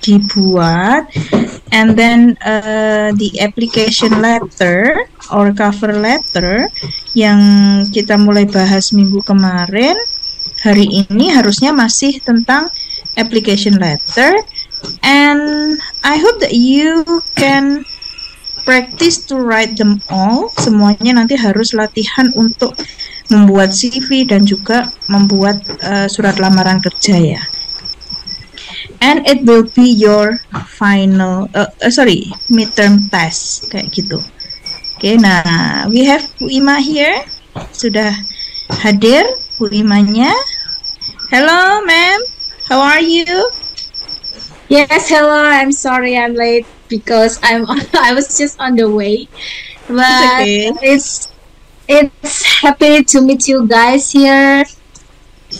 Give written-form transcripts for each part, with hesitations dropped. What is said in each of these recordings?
dibuat, and then the application letter or cover letter yang kita mulai bahas minggu kemarin, hari ini harusnya masih tentang application letter, and I hope that you can practice to write them all. Semuanya nanti harus latihan untuk membuat CV dan juga membuat surat lamaran kerja ya. And it will be your final, midterm test kayak gitu. Oke, nah we have Bu Ima here, sudah hadir Bu Imanya. Hello, ma'am. How are you? Yes, hello. I'm sorry I'm late because I was just on the way, but it's happy to meet you guys here.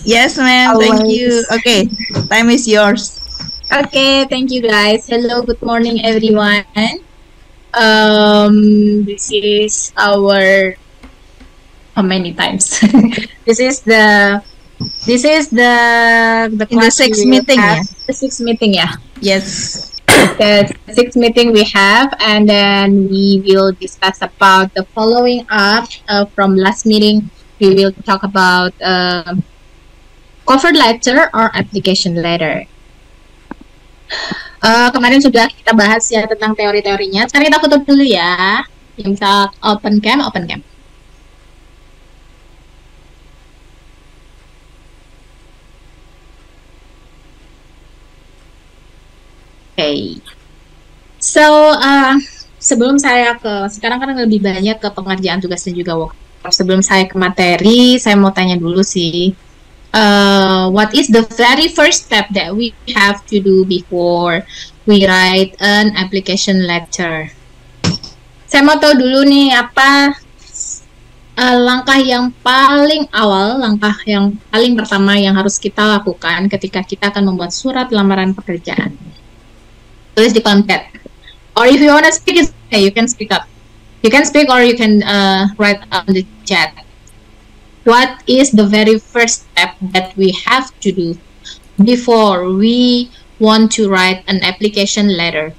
Yes, ma'am. Thank you. Okay, time is yours. Okay, thank you guys. Hello, good morning everyone. This is our how many times? This is the sixth meeting, yeah. The sixth meeting, yeah. Yes. The sixth meeting we have, and then we will discuss about the following up from last meeting. We will talk about cover letter or application letter. Kemarin sudah kita bahas ya tentang teori-teorinya. Sekarang kita tutup dulu ya. Yang bisa open cam. Okay. So, sebelum saya sekarang kan lebih banyak ke pengerjaan tugas dan juga workshop. Sebelum saya ke materi, saya mau tanya dulu sih. What is the very first step that we have to do before we write an application letter? Saya mau tahu dulu nih apa langkah yang paling awal, langkah yang paling pertama yang harus kita lakukan ketika kita akan membuat surat lamaran pekerjaan. Tulis di kolom chat. Or if you want to speak, you can speak up. You can speak or you can write on the chat. What is the very first step that we have to do before we want to write an application letter?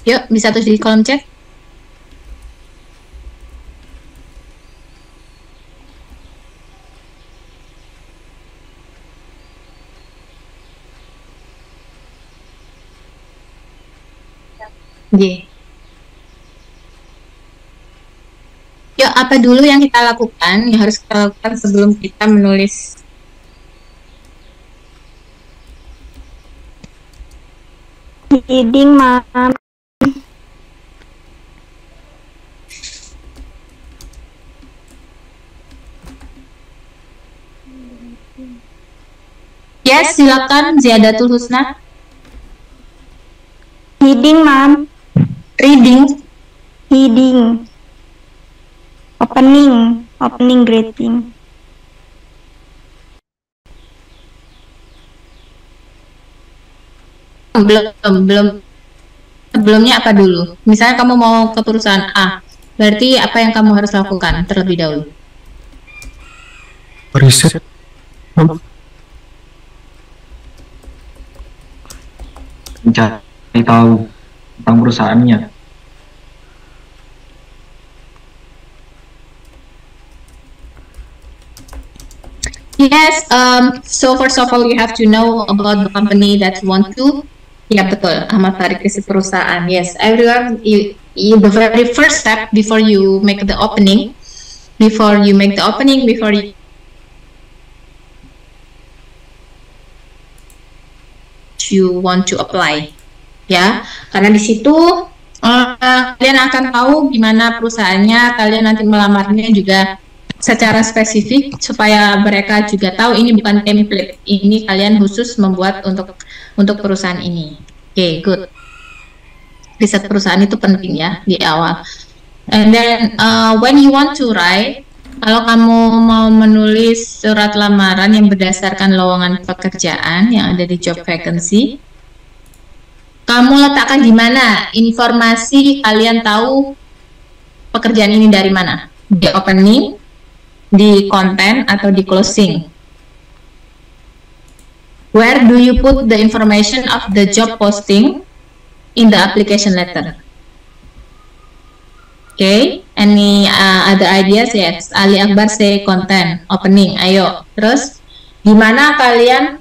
Yuk, bisa tulis di kolom chat. Yeah. Yuk, apa dulu yang kita lakukan, yang harus kita lakukan sebelum kita menulis? Reading, ma'am. Yes, silakan Ziadatul Husna. Reading, ma'am. Reading. Opening greeting. Belum. Sebelumnya apa dulu? Misalnya kamu mau ke perusahaan A, berarti apa yang kamu harus lakukan terlebih dahulu? Riset. Mencari tahu tentang perusahaannya. Yes, so first of all you have to know about the company that you want to. Ya betul, Ahmad Farid Krisis perusahaan. Yes, everyone, the very first step before you make the opening, before you want to apply, ya, karena di situ kalian akan tahu gimana perusahaannya, kalian nanti melamarnya juga secara spesifik supaya mereka juga tahu ini bukan template, ini kalian khusus membuat untuk perusahaan ini. Oke, good. Riset perusahaan itu penting ya di awal. And then when you want to write, kalau kamu mau menulis surat lamaran yang berdasarkan lowongan pekerjaan yang ada di job vacancy, kamu letakkan di mana informasi kalian tahu pekerjaan ini dari mana? Di opening, di konten, atau di closing? Where do you put the information of the job posting in the application letter? Okay, any other ideas? Yes, Ali Akbar say content, opening. Ayo, terus gimana kalian?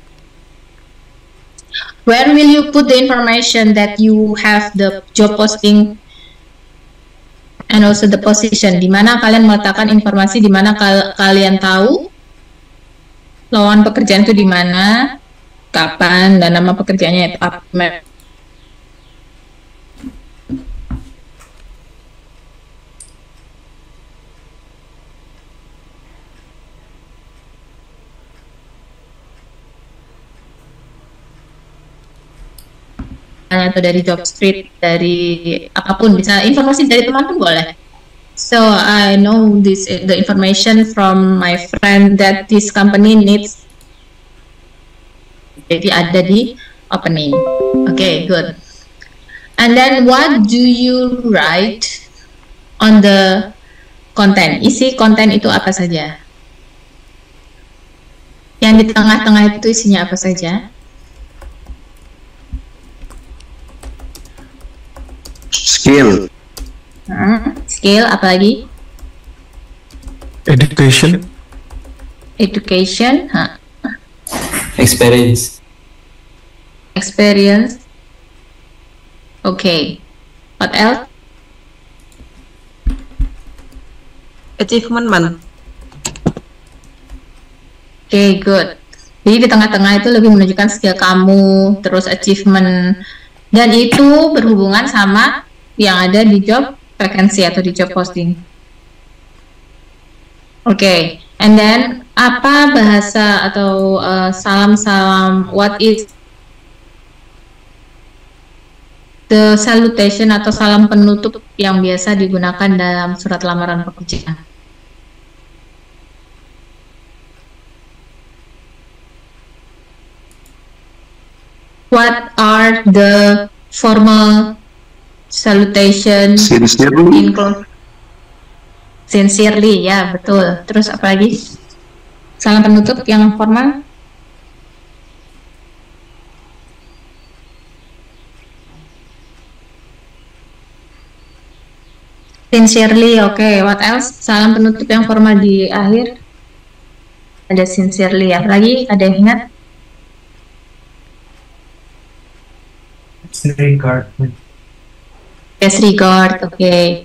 Where will you put the information that you have the job posting and also the position? Di mana kalian meletakkan informasi, di mana kalian tahu lowongan pekerjaan itu di mana, kapan, dan nama pekerjaannya itu apa? Atau dari job street, dari apapun, bisa informasi dari teman pun boleh. So I know the information from my friend that this company needs. Jadi ada di opening. Okay, good. And then what do you write on the content? Isi konten itu apa saja? Yang di tengah-tengah itu isinya apa saja? Skill. Skill, apa lagi? Education. Education. Experience. Experience. Okay. What else? Achievement, man. Okay, good. Jadi di tengah-tengah itu lebih menunjukkan skill kamu, terus achievement, dan itu berhubungan sama yang ada di job vacancy atau di job posting. Okay, and then apa bahasa atau salam-salam, what is the salutation atau salam penutup yang biasa digunakan dalam surat lamaran pekerjaan? What are the formal salutation? Sincerely. Sincerely, ya betul. Terus apa lagi? Salam penutup yang formal? Sincerely, oke. What else? Salam penutup yang formal di akhir? Ada sincerely, apa lagi? Ada yang ingat? Disregard. Disregard, oke.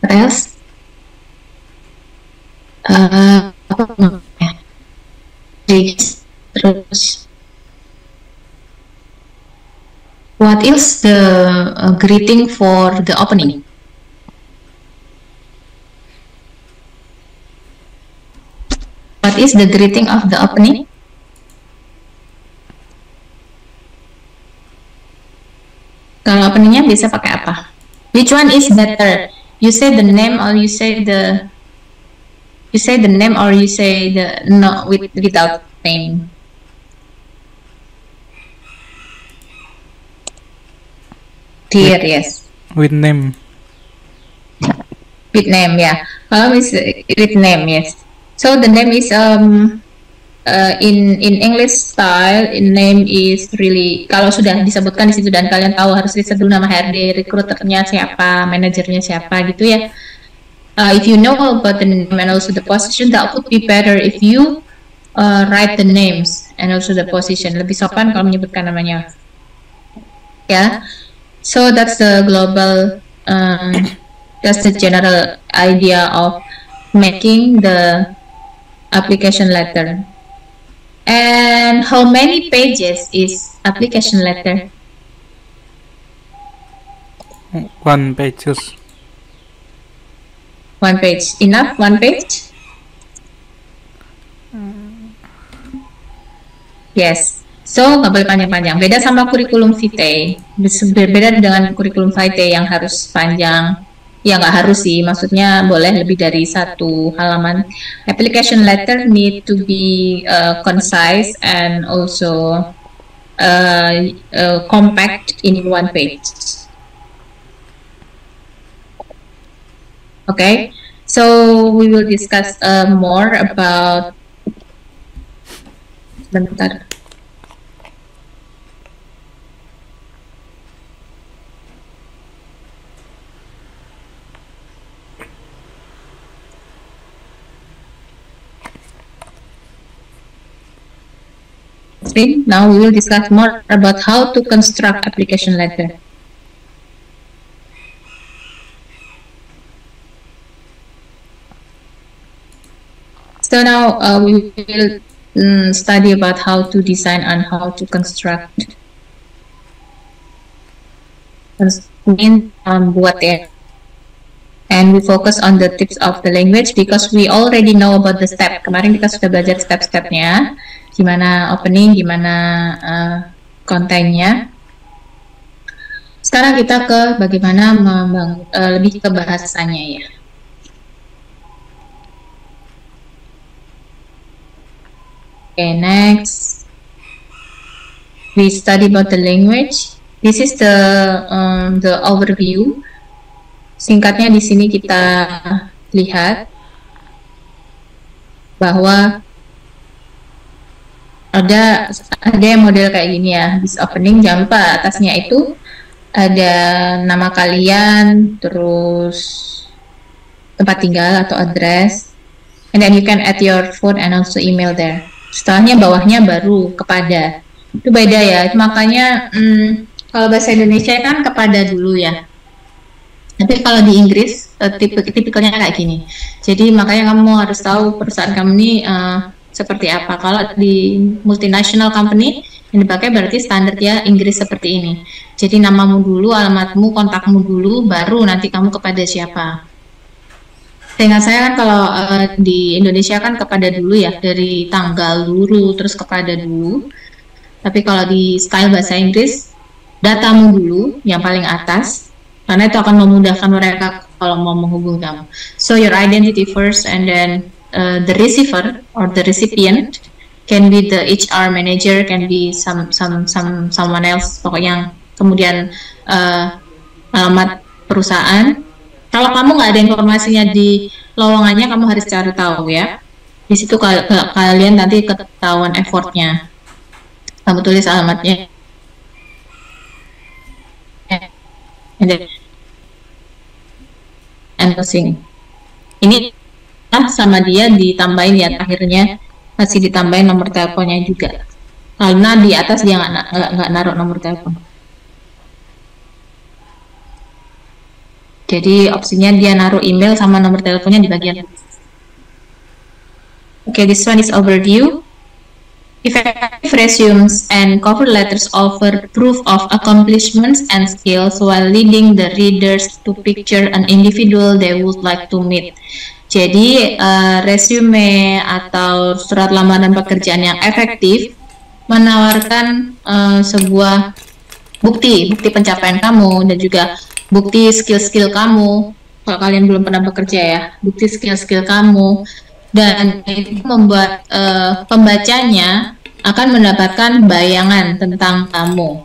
What else? Apa namanya? Terus what is the greeting for the opening? What is the greeting of the opening? Kalau openingnya bisa pakai apa? Which one is better? You say the name or you say the name or you say the no without name? Dear, yes. With name. With name, ya. Kalau with name, yes. So the name is in English style, in name is really, kalau sudah disebutkan di situ dan kalian tahu harus riset dulu nama HRD, recruiternya siapa, manajernya siapa gitu ya. If you know about the name and also the position, that would be better if you write the names and also the position. Lebih sopan kalau menyebutkan namanya. Ya. So that's the global, that's the general idea of making the application letter. And how many pages is application letter? 1 pages. 1 page. Enough? 1 page? Yes. So, nggak boleh panjang-panjang. Beda sama kurikulum vitae. Berbeda dengan kurikulum vitae yang harus panjang. Ya, nggak harus sih. Maksudnya boleh lebih dari 1 halaman. Application letter need to be concise and also compact in one page. Okay, so we will discuss more about. Bentar. Now we will discuss more about how to construct application letter. So now we will study about how to design and how to construct. Buat ya. And we focus on the tips of the language because we already know about the step. Kemarin kita sudah belajar step-stepnya, gimana opening, gimana kontennya. Sekarang kita ke bagaimana lebih ke bahasanya ya. Okay, next we study about the language. This is the overview. Singkatnya di sini kita lihat bahwa ada yang model kayak gini ya. This opening, jangan lupa atasnya itu ada nama kalian, terus tempat tinggal atau address, and then you can add your phone and also email there. Setelahnya bawahnya baru kepada. Itu beda ya. Makanya kalau bahasa Indonesia kan kepada dulu ya. Tapi kalau di Inggris tipikalnya kayak gini. Jadi makanya kamu harus tahu perusahaan kamu ini seperti apa. Kalau di multinational company yang dipakai berarti standar ya Inggris seperti ini. Jadi namamu dulu, alamatmu, kontakmu dulu, baru nanti kamu kepada siapa. Dengan saya kan kalau di Indonesia kan kepada dulu ya, dari tanggal dulu terus kepada dulu. Tapi kalau di style bahasa Inggris, datamu dulu yang paling atas, karena itu akan memudahkan mereka kalau mau menghubungi kamu. So your identity first, and then the receiver or the recipient can be the HR manager, can be someone else, pokoknya kemudian alamat perusahaan. Kalau kamu nggak ada informasinya di lowongannya, kamu harus cari tahu ya. Di situ kalian nanti ketahuan effortnya. Kamu tulis alamatnya. And closing. Ini sama dia ditambahin ya, akhirnya masih ditambahin nomor teleponnya juga. Karena di atas dia nggak naruh nomor telepon. Jadi opsinya dia naruh email sama nomor teleponnya di bagian. Okay, this one is overview. Effective resumes and cover letters offer proof of accomplishments and skills while leading the readers to picture an individual they would like to meet. Jadi resume atau surat lamaran pekerjaan yang efektif menawarkan sebuah bukti pencapaian kamu dan juga bukti skill-skill kamu. Kalau kalian belum pernah bekerja ya, bukti skill-skill kamu, dan itu membuat pembacanya akan mendapatkan bayangan tentang kamu.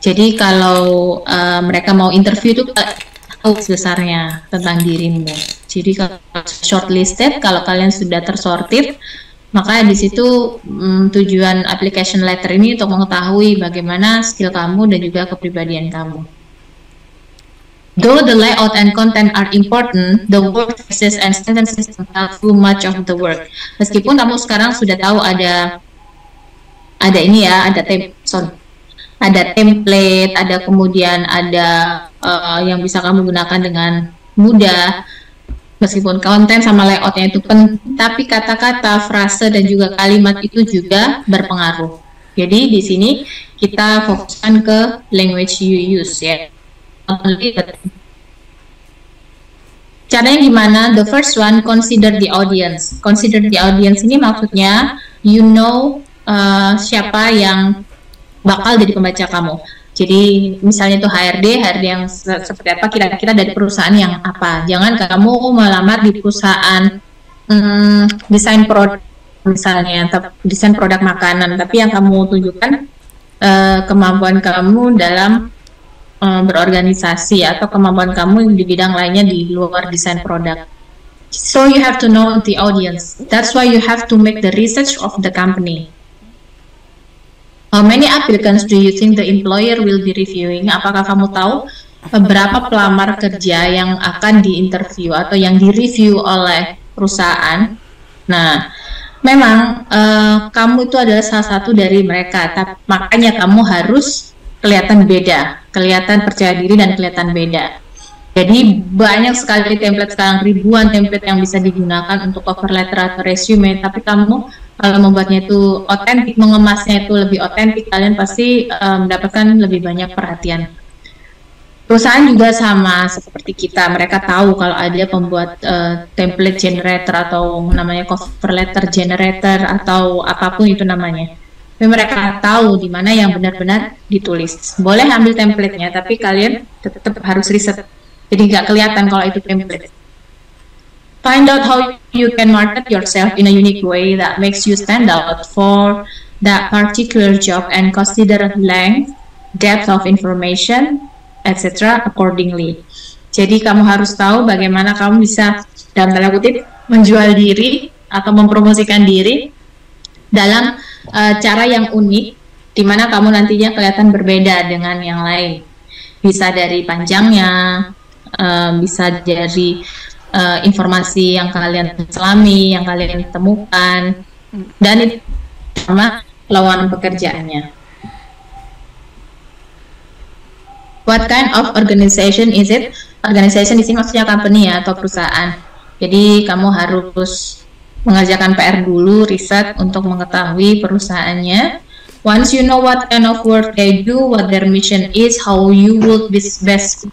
Jadi kalau mereka mau interview itu tahu besarnya tentang dirimu. Jadi kalau shortlisted, kalau kalian sudah tersortir, maka di situ tujuan application letter ini untuk mengetahui bagaimana skill kamu dan juga kepribadian kamu. Though the layout and content are important, the word phrases and sentences themselves do much of the work. Meskipun kamu sekarang sudah tahu ada ini ya, ada template, ada kemudian ada yang bisa kamu gunakan dengan mudah. Meskipun konten sama layoutnya itu penting, tapi kata-kata, frase dan juga kalimat itu juga berpengaruh. Jadi di sini kita fokuskan ke language you use ya. Caranya gimana? The first one, consider the audience. Consider the audience ini maksudnya you know siapa yang bakal jadi pembaca kamu. Jadi misalnya itu HRD yang seperti apa, kira-kira dari perusahaan yang apa. Jangan kamu melamar di perusahaan desain produk misalnya, desain produk makanan, tapi yang kamu tunjukkan kemampuan kamu dalam berorganisasi atau kemampuan kamu di bidang lainnya di luar desain produk. So you have to know the audience. That's why you have to make the research of the company. How many applicants do you think the employer will be reviewing? Apakah kamu tahu berapa pelamar kerja yang akan diinterview atau yang direview oleh perusahaan? Nah, memang kamu itu adalah salah satu dari mereka. Makanya kamu harus kelihatan beda, kelihatan percaya diri dan kelihatan beda. Jadi banyak sekali template sekarang, ribuan template yang bisa digunakan untuk cover letter atau resume. Tapi kamu kalau membuatnya itu otentik, mengemasnya itu lebih otentik, kalian pasti mendapatkan lebih banyak perhatian. Perusahaan juga sama seperti kita, mereka tahu kalau ada pembuat template generator atau namanya cover letter generator atau apapun itu namanya. Tapi mereka tahu di mana yang benar-benar ditulis. Boleh ambil template-nya, tapi kalian tetap harus riset. Jadi nggak kelihatan kalau itu template. Find out how you can market yourself in a unique way that makes you stand out for that particular job and consider length, depth of information, etc. accordingly. Jadi kamu harus tahu bagaimana kamu bisa dalam tanda kutip menjual diri atau mempromosikan diri dalam cara yang unik, di mana kamu nantinya kelihatan berbeda dengan yang lain. Bisa dari panjangnya, bisa dari informasi yang kalian selami, yang kalian temukan, dan itu sama lowongan pekerjaannya. What kind of organization is it? Organization di sini maksudnya company ya, atau perusahaan. Jadi kamu harus mengerjakan PR dulu, riset untuk mengetahui perusahaannya. Once you know what kind of work they do, what their mission is, how you would best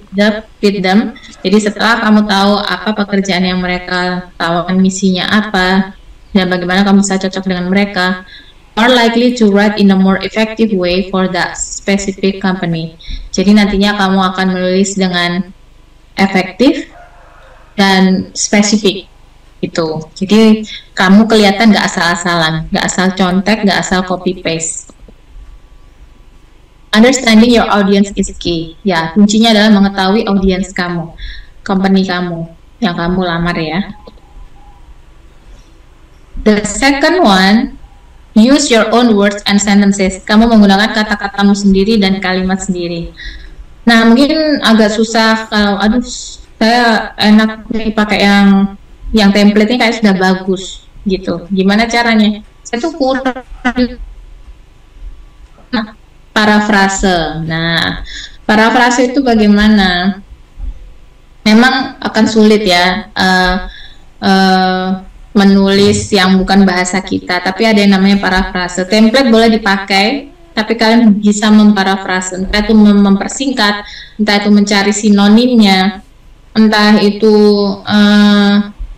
fit them. Jadi setelah kamu tahu apa pekerjaan yang mereka tawarkan, misinya apa, dan bagaimana kamu bisa cocok dengan mereka, are likely to write in a more effective way for that specific company. Jadi nantinya kamu akan menulis dengan efektif dan spesifik itu. Jadi kamu kelihatan nggak asal-asalan, nggak asal contek, nggak asal copy paste. Understanding your audience is key. Ya, kuncinya adalah mengetahui audience kamu, company kamu yang kamu lamar ya. The second one, use your own words and sentences. Kamu menggunakan kata-katamu sendiri dan kalimat sendiri. Nah, mungkin agak susah kalau, aduh, saya enak nih pakai yang template-nya kayak sudah bagus gitu. Gimana caranya? Saya tuh kurang. Parafrase. Nah, parafrase itu bagaimana? Memang akan sulit ya menulis yang bukan bahasa kita, tapi ada yang namanya parafrase. Template boleh dipakai, tapi kalian bisa memparafrase, entah itu mempersingkat, entah itu mencari sinonimnya, entah itu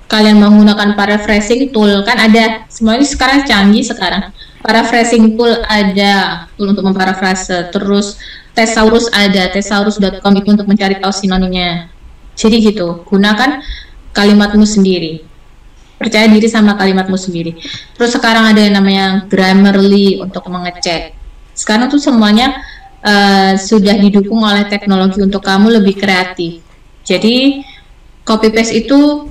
kalian menggunakan paraphrasing tool. Kan ada, semuanya sekarang canggih sekarang. Paraphrasing tool ada tool untuk memparafrase, terus Thesaurus ada, thesaurus.com itu untuk mencari tahu sinonimnya. Jadi gitu, gunakan kalimatmu sendiri, percaya diri sama kalimatmu sendiri. Terus sekarang ada yang namanya Grammarly untuk mengecek. Sekarang tuh semuanya sudah didukung oleh teknologi untuk kamu lebih kreatif. Jadi copy paste itu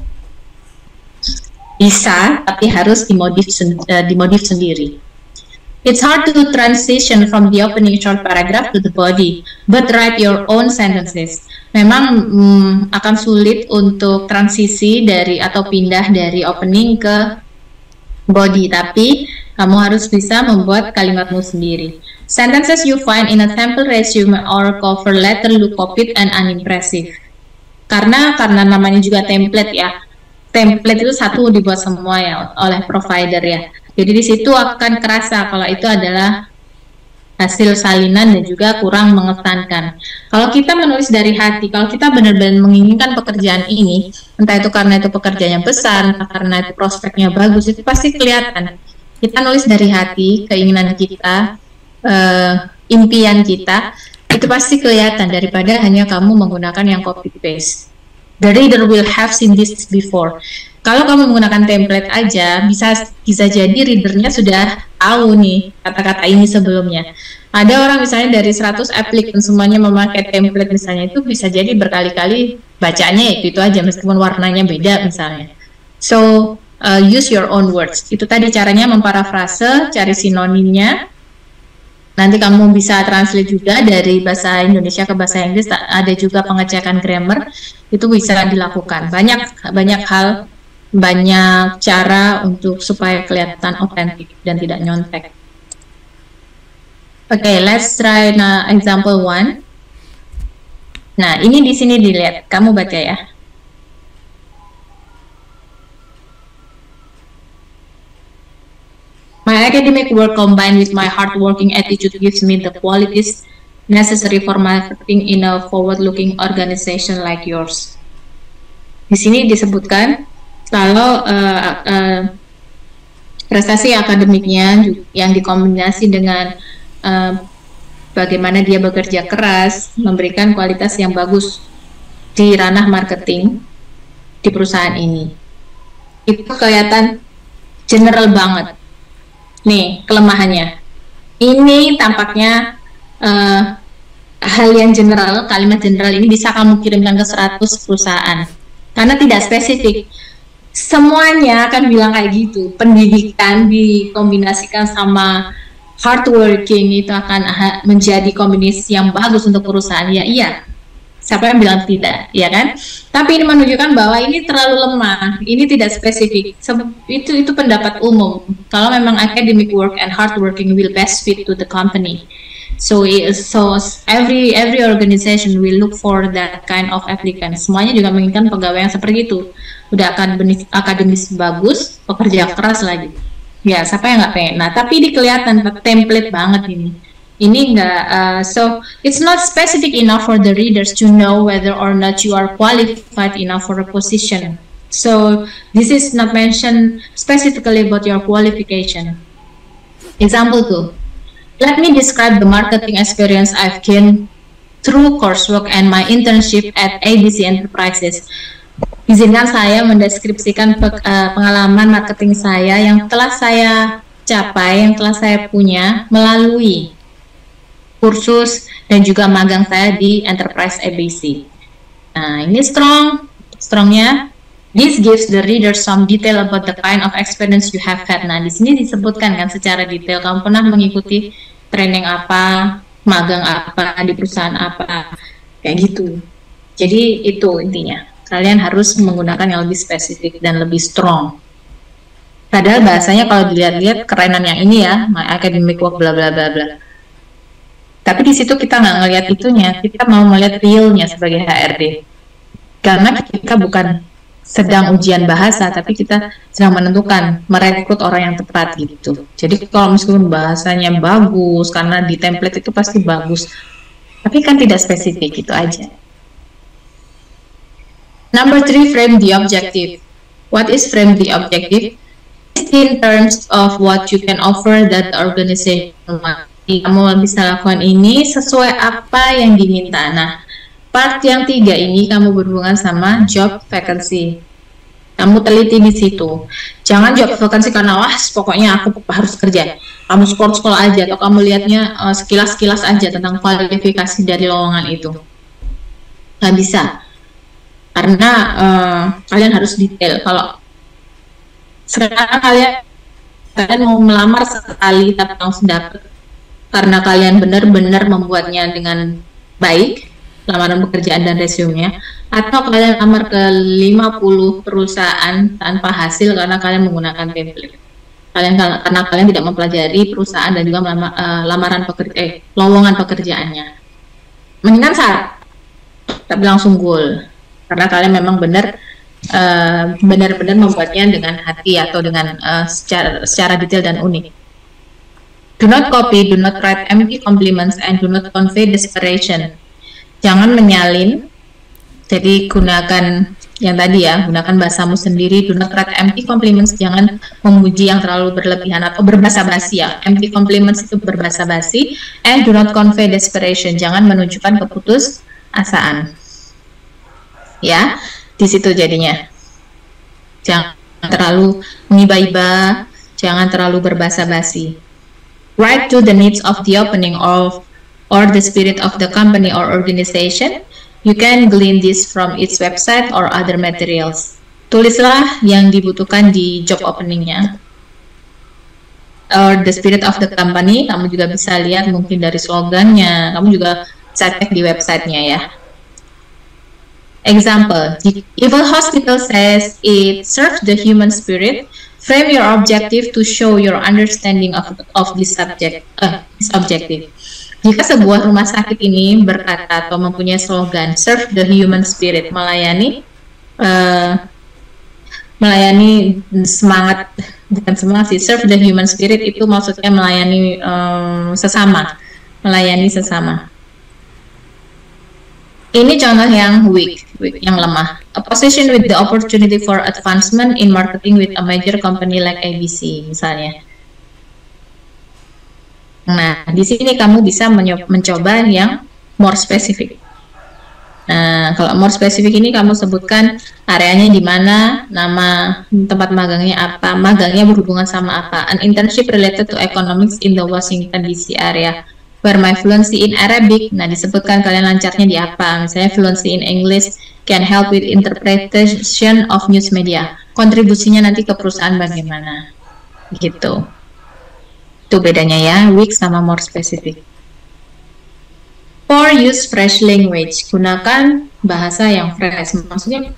bisa, tapi harus dimodif sendiri. It's hard to transition from the opening short paragraph to the body, but write your own sentences. Memang akan sulit untuk transisi dari atau pindah dari opening ke body, tapi kamu harus bisa membuat kalimatmu sendiri. Sentences you find in a sample resume or cover letter look copied and unimpressive. Karena namanya juga template ya. Template itu satu dibuat semua ya oleh provider ya. Jadi di situ akan kerasa kalau itu adalah hasil salinan dan juga kurang mengesankan. Kalau kita menulis dari hati, kalau kita benar-benar menginginkan pekerjaan ini, entah itu karena itu pekerjaannya besar, entah karena itu prospeknya bagus, itu pasti kelihatan. Kita nulis dari hati, keinginan kita, impian kita, itu pasti kelihatan daripada hanya kamu menggunakan yang copy paste. The reader will have seen this before. kalau kamu menggunakan template aja, bisa jadi readernya sudah tahu nih kata-kata ini sebelumnya. Ada orang misalnya dari 100 applicant semuanya memakai template misalnya, itu bisa jadi berkali-kali bacaannya itu aja meskipun warnanya beda misalnya. So use your own words. Itu tadi caranya memparafrase, cari sinonimnya. Nanti kamu bisa translate juga dari bahasa Indonesia ke bahasa Inggris. Ada juga pengecekan grammar, itu bisa dilakukan. Banyak hal, banyak cara untuk supaya kelihatan otentik dan tidak nyontek. Oke, let's try example 1. Nah, ini di sini dilihat, kamu baca ya. My academic work combined with my hardworking attitude gives me the qualities necessary for marketing in a forward-looking organization like yours. Di sini disebutkan kalau prestasi akademiknya yang dikombinasi dengan bagaimana dia bekerja keras, memberikan kualitas yang bagus di ranah marketing di perusahaan ini. Itu kelihatan general banget. Nih, kelemahannya. Ini tampaknya hal yang general, kalimat general ini bisa kamu kirimkan ke 100 perusahaan. Karena tidak spesifik. Semuanya akan bilang kayak gitu. Pendidikan dikombinasikan sama hardworking itu akan menjadi kombinasi yang bagus untuk perusahaan. Ya iya. Siapa yang bilang tidak, ya kan? Tapi ini menunjukkan bahwa ini terlalu lemah, ini tidak spesifik. Itu pendapat umum. Kalau memang academic work and hard working will best fit to the company. So every organization will look for that kind of applicant. Semuanya juga menginginkan pegawai yang seperti itu. Udah akademis bagus, pekerja keras lagi. Ya, siapa yang nggak pengen? Nah, tapi ini kelihatan template banget ini. Ini enggak, so it's not specific enough for the readers to know whether or not you are qualified enough for a position. So this is not mentioned specifically about your qualification. Example 2. Let me describe the marketing experience I've gained through coursework and my internship at ABC Enterprises. Izinkan saya mendeskripsikan pengalaman marketing saya yang telah saya capai, yang telah saya punya melalui kursus dan juga magang saya di Enterprise ABC. Nah, ini strongnya. This gives the reader some detail about the kind of experience you have had. Nah, di sini disebutkan kan secara detail kamu pernah mengikuti training apa, magang apa, di perusahaan apa, kayak gitu. Jadi itu intinya. Kalian harus menggunakan yang lebih spesifik dan lebih strong. Padahal bahasanya kalau dilihat-lihat kerenan yang ini ya, my academic work bla bla bla bla. Tapi di situ kita nggak ngelihat itunya, kita mau melihat realnya sebagai HRD. Karena kita bukan sedang ujian bahasa, tapi kita sedang menentukan, merekrut orang yang tepat gitu. Jadi kalau meskipun bahasanya bagus, karena di template itu pasti bagus, tapi kan tidak spesifik, itu aja. Number 3, frame the objective. What is frame the objective? In terms of what you can offer that the organization wants. Kamu bisa lakukan ini sesuai apa yang diminta. Nah, part yang 3 ini kamu berhubungan sama job vacancy. Kamu teliti di situ. Jangan job vacancy karena wah pokoknya aku harus kerja. Kamu scroll aja atau kamu lihatnya sekilas-sekilas aja tentang kualifikasi dari lowongan itu. Nggak bisa. Karena kalian harus detail. Kalau sekarang kalian mau melamar sekali tapi langsung dapet, karena kalian benar-benar membuatnya dengan baik, lamaran pekerjaan dan resumenya, atau kalian lamar ke 50 perusahaan tanpa hasil karena kalian menggunakan template. Karena kalian tidak mempelajari perusahaan dan juga lowongan pekerjaannya. Mendingan tapi langsung goal. Karena kalian memang benar-benar membuatnya dengan hati atau dengan secara detail dan unik. Do not copy, do not write empty compliments, and do not convey desperation. Jangan menyalin. Jadi gunakan yang tadi ya, gunakan bahasamu sendiri. Do not write empty compliments. Jangan memuji yang terlalu berlebihan atau berbahasa basi ya. Empty compliments itu berbahasa basi. And do not convey desperation. Jangan menunjukkan keputusasaan. Ya, di situ jadinya. Jangan terlalu mengiba-iba, jangan terlalu berbasa-basi. Write to the needs of the opening or the spirit of the company or organization. You can glean this from its website or other materials. Tulislah yang dibutuhkan di job openingnya. Or the spirit of the company, kamu juga bisa lihat mungkin dari slogannya, kamu juga bisa cek di websitenya ya. Example, if a hospital says it serves the human spirit, frame your objective to show your understanding of this objective. Jika sebuah rumah sakit ini berkata atau mempunyai slogan serve the human spirit, melayani semangat, bukan semangat sih, serve the human spirit itu maksudnya melayani melayani sesama. Ini contoh yang weak, yang lemah. A position with the opportunity for advancement in marketing with a major company like ABC misalnya. Nah, di sini kamu bisa mencoba yang more specific. Nah, kalau more specific ini kamu sebutkan areanya di mana, nama tempat magangnya apa, magangnya berhubungan sama apa. An internship related to economics in the Washington DC area. Where my fluency in Arabic, nah disebutkan kalian lancarnya di apa. Misalnya fluency in English can help with interpretation of news media. Kontribusinya nanti ke perusahaan bagaimana, gitu. Itu bedanya ya, weak sama more specific. For use fresh language, gunakan bahasa yang fresh. Maksudnya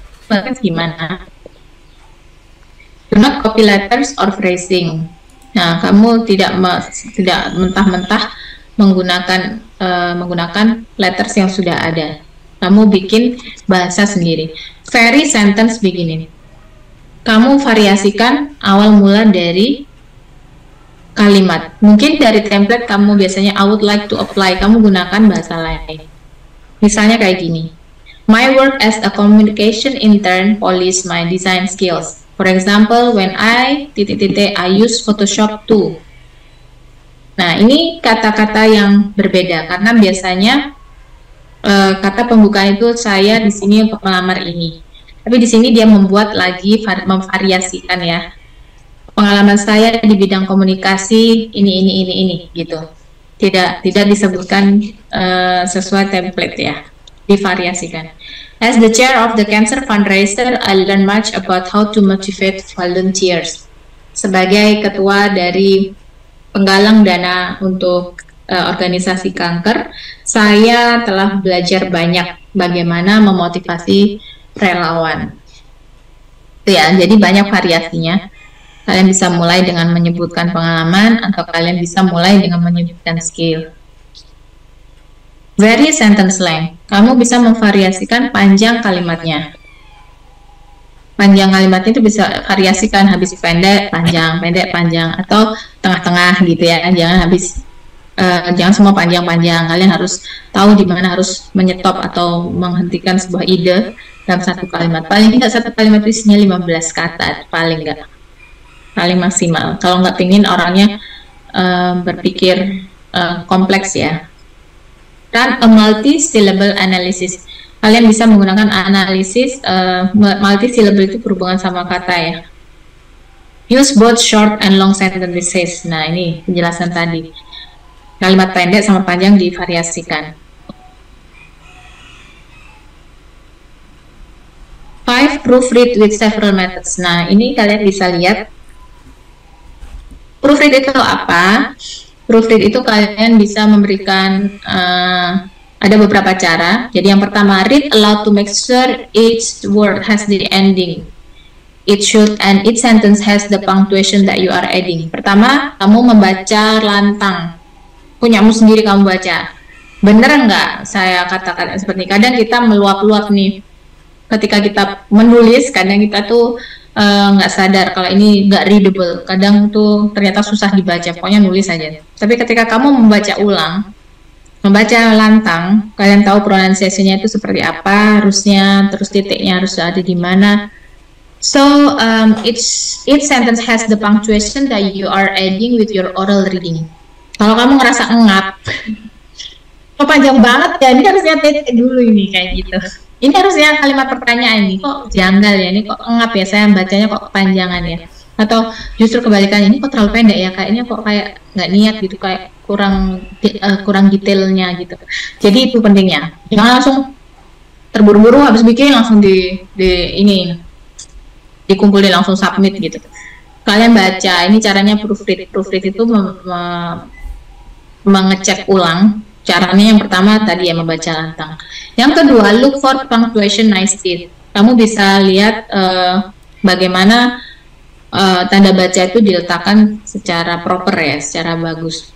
gimana? Do not copy letters or phrasing. Nah, kamu tidak mentah-mentah menggunakan letters yang sudah ada. Kamu bikin bahasa sendiri. Vary sentence beginning. Kamu variasikan awal mula dari kalimat. Mungkin dari template kamu biasanya I would like to apply, kamu gunakan bahasa lain. Misalnya kayak gini. My work as a communication intern polish my design skills. For example, when I use Photoshop too. Nah, ini kata-kata yang berbeda karena biasanya kata pembukaan itu saya di sini untuk melamar ini. Tapi di sini dia membuat lagi memvariasikan ya. Pengalaman saya di bidang komunikasi ini gitu. Tidak disebutkan sesuai template ya. Divariasikan. As the chair of the cancer fundraiser, I learned much about how to motivate volunteers. Sebagai ketua dari penggalang dana untuk organisasi kanker, saya telah belajar banyak bagaimana memotivasi relawan. Ya, jadi banyak variasinya. Kalian bisa mulai dengan menyebutkan pengalaman atau kalian bisa mulai dengan menyebutkan skill. Vary sentence length. Kamu bisa memvariasikan panjang kalimatnya. Panjang kalimatnya itu bisa variasikan, habis pendek, panjang, atau tengah-tengah gitu ya. Jangan semua panjang-panjang. Kalian harus tahu di mana harus menyetop atau menghentikan sebuah ide dalam satu kalimat. Paling tidak satu kalimat isinya 15 kata, paling maksimal. Kalau nggak pingin orangnya berpikir kompleks ya. Run a multi-syllable analysis. Kalian bisa menggunakan analisis multi-syllable itu berhubungan sama kata ya. Use both short and long sentences. Nah, ini penjelasan tadi. Kalimat pendek sama panjang divariasikan. 5. Proofread with several methods. Nah, ini kalian bisa lihat. Proofread itu apa? Proofread itu kalian bisa memberikan ada beberapa cara. Jadi yang pertama, read aloud to make sure each word has the ending. Each sentence has the punctuation that you are adding. Pertama, kamu membaca lantang. Punyamu sendiri kamu baca. Bener nggak saya katakan seperti ini? Kadang kita meluap-luap nih. Ketika kita menulis, kadang kita tuh nggak sadar kalau ini nggak readable. Kadang tuh ternyata susah dibaca. Pokoknya nulis aja. Tapi ketika kamu membaca ulang, membaca lantang, kalian tahu pronunciation-nya itu seperti apa, harusnya, terus titiknya harus ada di mana. So, each sentence has the punctuation that you are adding with your oral reading. Kalau kamu ngerasa ngap, kok panjang banget ya, ini harusnya titik dulu ini, kayak gitu. Ini harusnya kalimat pertanyaan ini kok janggal ya, ini kok ngap ya, saya bacanya kok kepanjangan ya. Atau justru kebalikannya, ini kok terlalu pendek ya, kayaknya kok kayak nggak niat gitu, kayak kurang detailnya gitu. Jadi itu pentingnya. Jangan langsung terburu-buru habis bikin langsung ini dikumpulin langsung submit gitu. Kalian baca, ini caranya proofread. Proofread itu mengecek ulang. Caranya yang pertama tadi ya, membaca lantang. Yang kedua, look for punctuation nicety. Kamu bisa lihat bagaimana tanda baca itu diletakkan secara proper ya, secara bagus.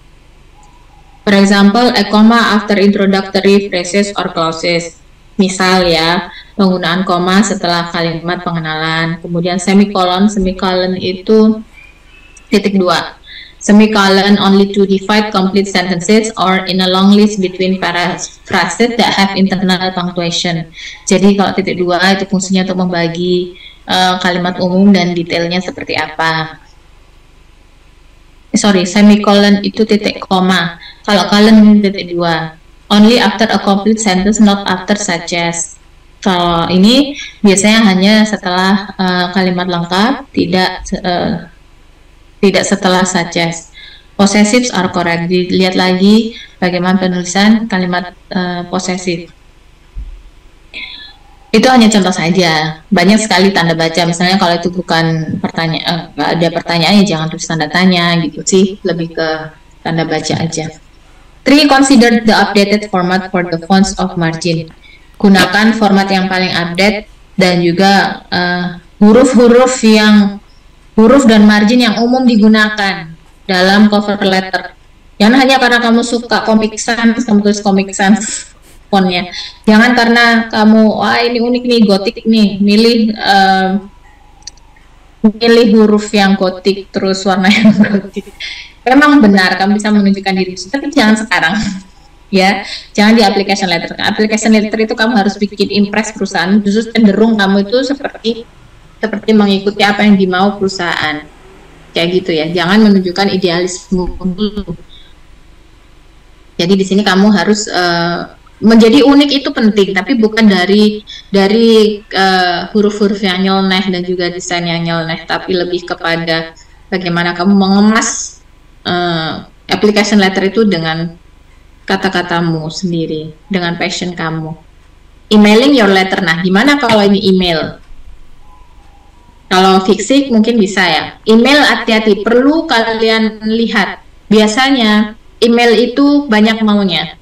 For example, a comma after introductory phrases or clauses. Misal ya, penggunaan koma setelah kalimat pengenalan. Kemudian semicolon itu titik 2. Semicolon only to divide complete sentences or in a long list between phrases that have internal punctuation. Jadi kalau titik 2 itu fungsinya untuk membagi kalimat umum dan detailnya seperti apa. Semicolon itu titik koma. Kalau colon titik 2. Only after a complete sentence, not after such as. Kalau ini biasanya hanya setelah kalimat lengkap, tidak setelah such as. Possessives are correct. Dilihat lagi bagaimana penulisan kalimat possessive. Itu hanya contoh saja. Banyak sekali tanda baca. Misalnya kalau itu bukan pertanyaan, ada pertanyaannya jangan tulis tanda tanya gitu sih. Lebih ke tanda baca aja. 3. Consider the updated format for the fonts of margin. Gunakan format yang paling update dan juga huruf dan margin yang umum digunakan dalam cover letter. Jangan hanya karena kamu suka Comic Sans, kamu tulis Comic Sans fontnya. Jangan karena kamu, ini unik nih, gotik nih, milih huruf yang gotik, terus warna yang gotik. Memang benar, kamu bisa menunjukkan diri, tapi jangan sekarang. Ya, jangan di application letter. Application letter itu kamu harus bikin impress perusahaan, justru cenderung kamu itu seperti mengikuti apa yang dimau perusahaan, kayak gitu ya. Jangan menunjukkan idealisme dulu. Jadi di sini kamu harus menjadi unik, itu penting, tapi bukan dari huruf-huruf yang nyeleneh dan juga desain yang nyeleneh, tapi lebih kepada bagaimana kamu mengemas application letter itu dengan kata-katamu sendiri, dengan passion kamu. Emailing your letter. Nah, gimana kalau ini email? Kalau fiksik mungkin bisa ya. Email hati-hati, perlu kalian lihat. Biasanya email itu banyak maunya.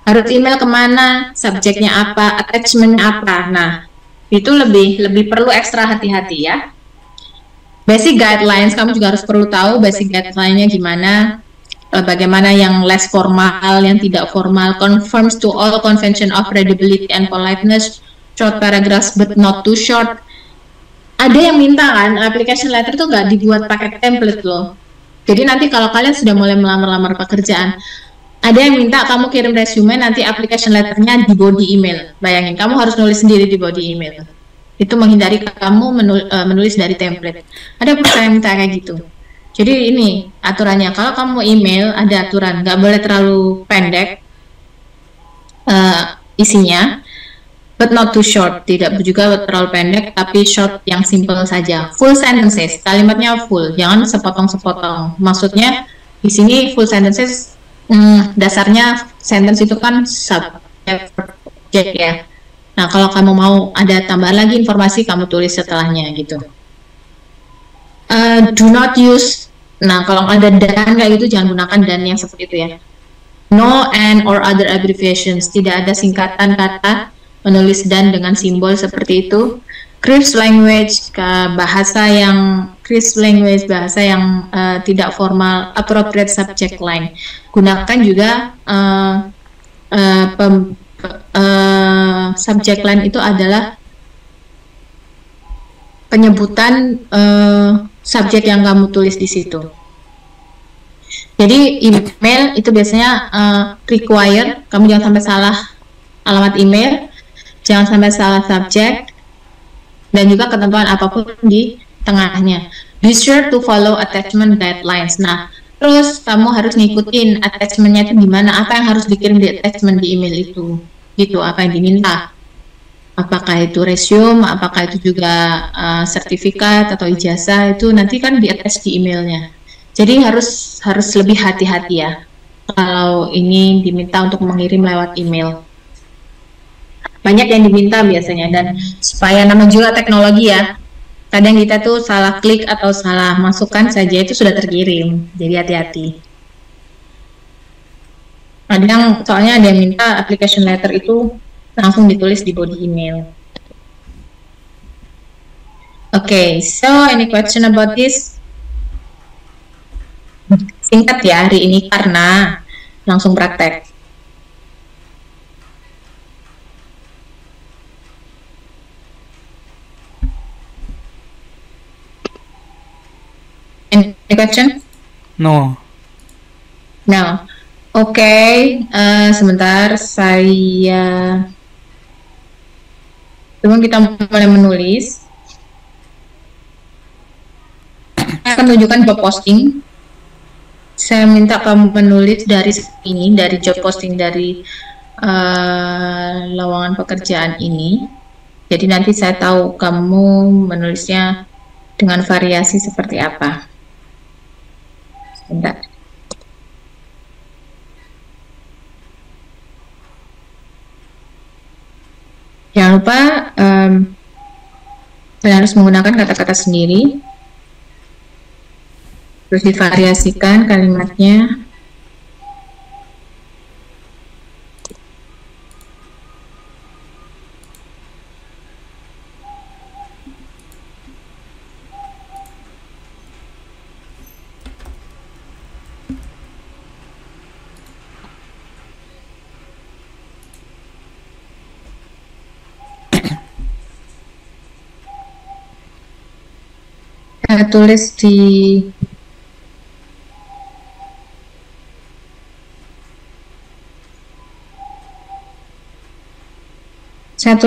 Harus email kemana, subjeknya apa, attachmentnya apa. Nah, itu lebih perlu ekstra hati-hati ya. Basic guidelines, kamu juga harus perlu tahu basic guideline-nya gimana. Bagaimana yang less formal, yang tidak formal, conforms to all convention of readability and politeness, short paragraphs but not too short. Ada yang minta kan, application letter tuh nggak dibuat pakai template loh. Jadi nanti kalau kalian sudah mulai melamar pekerjaan, ada yang minta kamu kirim resume, nanti application letternya di body email. Bayangin, kamu harus nulis sendiri di body email. Itu menghindari kamu menulis dari template. Ada perusahaan yang minta kayak gitu. Jadi ini aturannya, kalau kamu email ada aturan, nggak boleh terlalu pendek isinya, but not too short, tidak juga terlalu pendek, tapi short yang simple saja. Full sentences, kalimatnya full, jangan sepotong-sepotong. Maksudnya di sini full sentences, dasarnya sentence itu kan subject ya. Nah, kalau kamu mau ada tambahan lagi informasi, kamu tulis setelahnya gitu. Do not use, nah kalau ada dan kayak gitu jangan gunakan dan yang seperti itu ya. No and or other abbreviations, tidak ada singkatan kata menulis dan dengan simbol seperti itu. Crisp language, bahasa yang tidak formal, appropriate subject line. Gunakan juga subject line itu adalah penyebutan subjek yang kamu tulis di situ. Jadi email itu biasanya require, kamu jangan sampai salah alamat email, jangan sampai salah subjek, dan juga ketentuan apapun di tengahnya. Be sure to follow attachment guidelines. Nah, terus kamu harus ngikutin attachmentnya itu gimana, apa yang harus dikirim di attachment di email itu, gitu, apa yang diminta. apakah itu resume, apakah itu juga sertifikat atau ijazah, itu nanti kan di-attach di emailnya. Jadi harus lebih hati-hati ya kalau ini diminta untuk mengirim lewat email. Banyak yang diminta biasanya, dan supaya nama juga teknologi ya, kadang kita tuh salah klik atau salah masukkan saja itu sudah terkirim, jadi hati-hati. Kadang soalnya ada yang minta application letter itu langsung ditulis di body email. Okay, so any question about this? Singkat ya hari ini karena langsung praktek. Any question? No. No. Oke, sebentar saya kita mulai menulis. Saya akan tunjukkan job posting. Saya minta kamu menulis dari ini, dari job posting dari lowongan pekerjaan ini. Jadi nanti saya tahu kamu menulisnya dengan variasi seperti apa. Sebentar. Jangan lupa kalian harus menggunakan kata-kata sendiri, terus divariasikan kalimatnya. Saya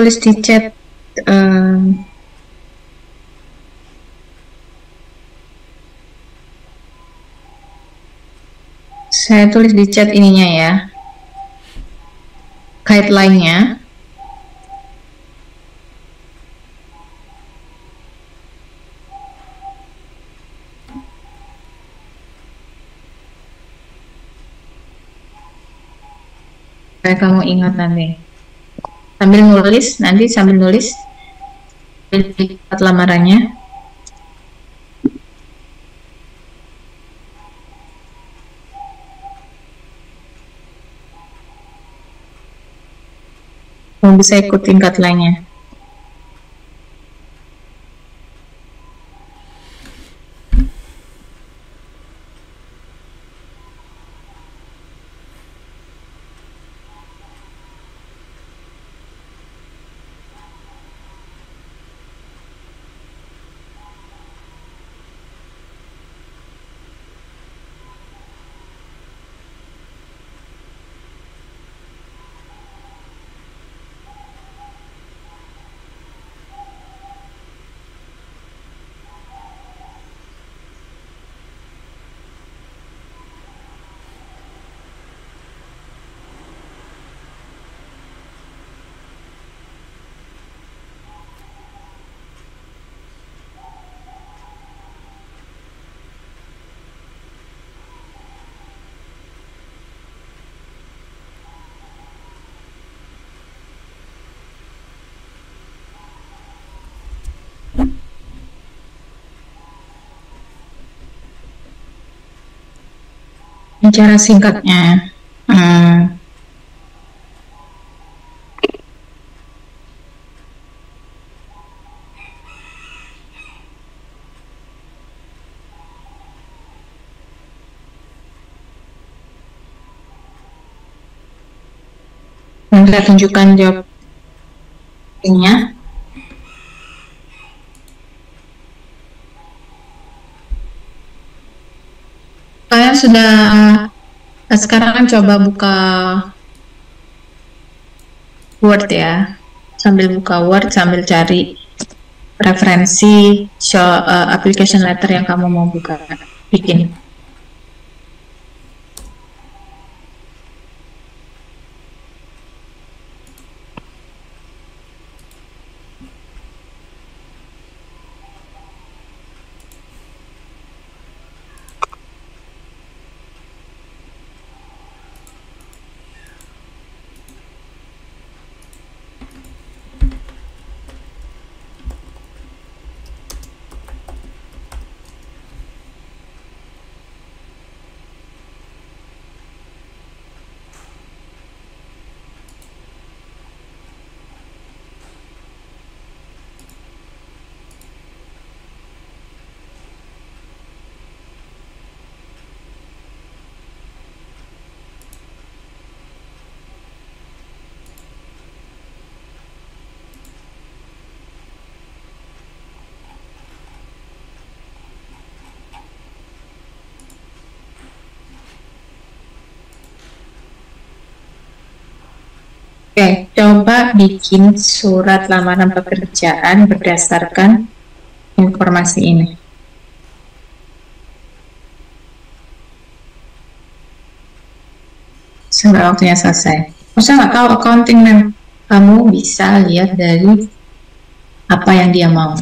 tulis di chat ininya ya, guideline-nya. Kamu ingat nanti sambil nulis lihat lamarannya. Kamu bisa ikutin guideline-nya. Cara singkatnya, saya tunjukkan jawabnya. Saya sudah sekarang coba buka Word ya, sambil buka Word sambil cari referensi application letter yang kamu mau bikin. Oke, coba bikin surat lamaran pekerjaan berdasarkan informasi ini. Sampai waktunya selesai. Saya nggak tahu accounting, Mem. Kamu bisa lihat dari apa yang dia mau.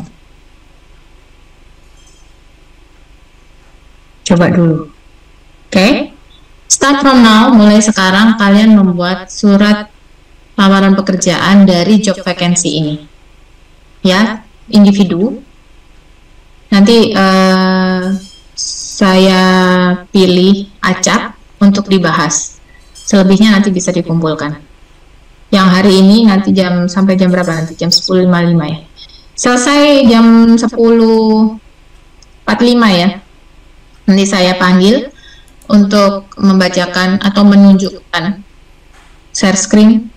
Coba dulu. Oke. Start from now, mulai sekarang kalian membuat surat lamaran pekerjaan dari job vacancy ini. Ya, individu. Nanti saya pilih acak untuk dibahas. Selebihnya nanti bisa dikumpulkan. Yang hari ini nanti sampai jam berapa nanti? Jam 10.55 ya. Selesai jam 10.45 ya. Nanti saya panggil untuk membacakan atau menunjukkan share screen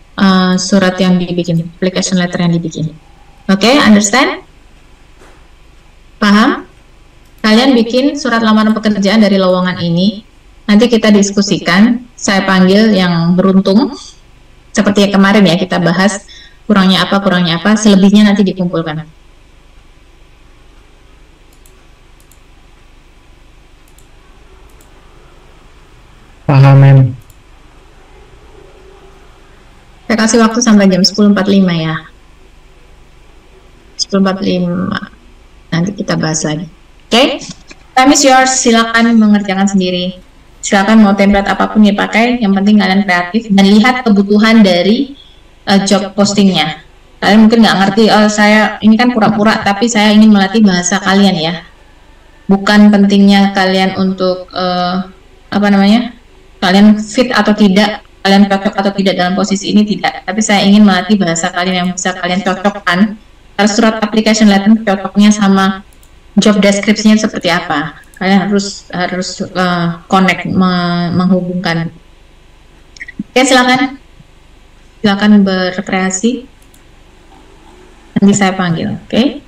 surat yang dibikin, application letter yang dibikin. Oke, understand? Paham? Kalian bikin surat lamaran pekerjaan dari lowongan ini. Nanti kita diskusikan. Saya panggil yang beruntung. Seperti yang kemarin ya, kita bahas kurangnya apa, selebihnya nanti dikumpulkan. Paham, Mem. Saya kasih waktu sampai jam 10.45 ya. 10.45. Nanti kita bahas lagi. Oke? Time is yours. Silakan mengerjakan sendiri. Silakan mau template apapun dipakai. Yang penting kalian kreatif dan lihat kebutuhan dari job postingnya. Kalian mungkin nggak ngerti, saya ini kan pura-pura, tapi saya ingin melatih bahasa kalian ya. Bukan pentingnya kalian untuk kalian fit atau tidak, kalian cocok atau tidak dalam posisi ini, tidak. Tapi saya ingin melatih bahasa kalian yang bisa kalian cocokkan. Karena surat application letter cocoknya sama job description-nya seperti apa. Kalian harus connect, menghubungkan. Oke, silakan berkreasi. Nanti saya panggil, oke?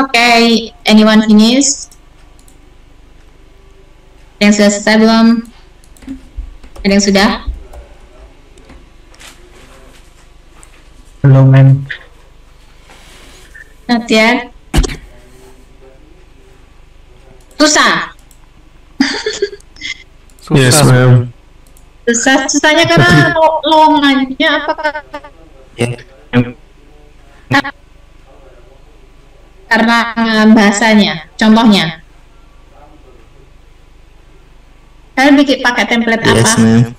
Okay, anyone finish? Ada yang sudah selesai belum? Ada yang sudah? Belum, ma'am. Not yet. Susah. Yes, ma'am. Susahnya karena lowongannya apakah karena bahasanya? Contohnya, kalian bikin pakai template Yes, apa? ma'am.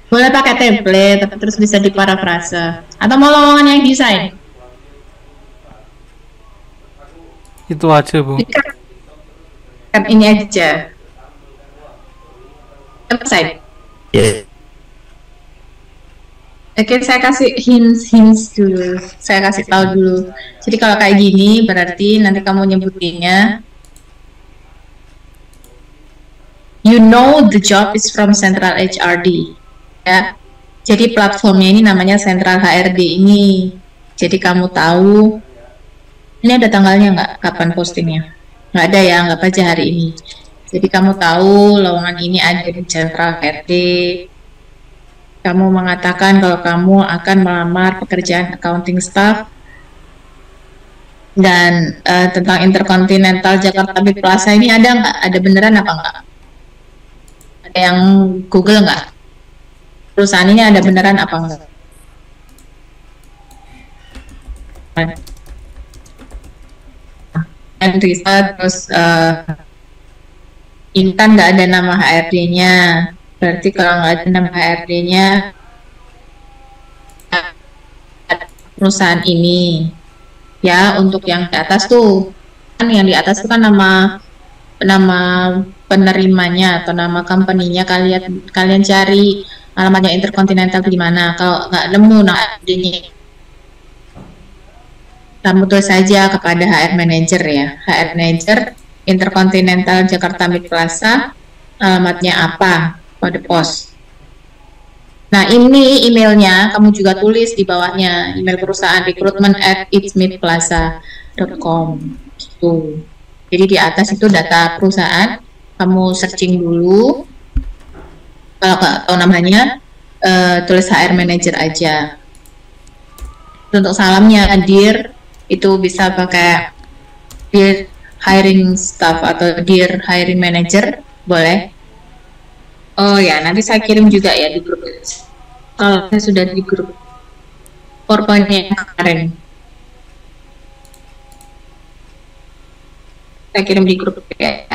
Boleh pakai template, tapi terus bisa diparafrase. Atau mau lowongan yang desain? Itu aja, Bu. Kan ini aja. Website. Yeah. Oke, saya kasih hints dulu. Saya kasih tahu dulu. Jadi kalau kayak gini, berarti nanti kamu nyebutinnya, you know the job is from Central HRD. Ya. Jadi platformnya ini namanya Central HRD ini. Jadi kamu tahu, ini ada tanggalnya nggak? Kapan postingnya? Nggak ada ya, nggak aja hari ini. Jadi kamu tahu lowongan ini ada di Central HRD. Kamu mengatakan kalau kamu akan melamar pekerjaan accounting staff dan tentang Intercontinental Jakarta Big Plaza ini ada nggak? Ada beneran apa nggak? Ada yang Google nggak? Perusahaan ini ada beneran apa nggak? Dan riset terus ini kan nggak ada nama HRD-nya. Berarti kalau nggak ada nama HRD-nya, perusahaan ini, ya untuk yang di atas tuh, kan yang di atas itu kan nama penerimanya atau nama company-nya, kalian cari alamatnya Intercontinental di mana. Kalau nggak nemu nama HRD-nya, kamu tulis saja kepada HR Manager ya, HR Manager Intercontinental Jakarta Mid Plaza, alamatnya apa? Pada pos. Nah ini emailnya kamu juga tulis di bawahnya, email perusahaan recruitment@itsmidplaza.com gitu. Jadi di atas itu data perusahaan, kamu searching dulu. Kalau nggak tahu namanya, tulis HR Manager aja. Untuk salamnya Dear itu bisa pakai Dear Hiring Staff atau Dear Hiring Manager, boleh. Oh ya, nanti saya kirim juga ya di grup. Kalau saya sudah di grup PowerPoint-nya yang kemarin, saya kirim di grup ya.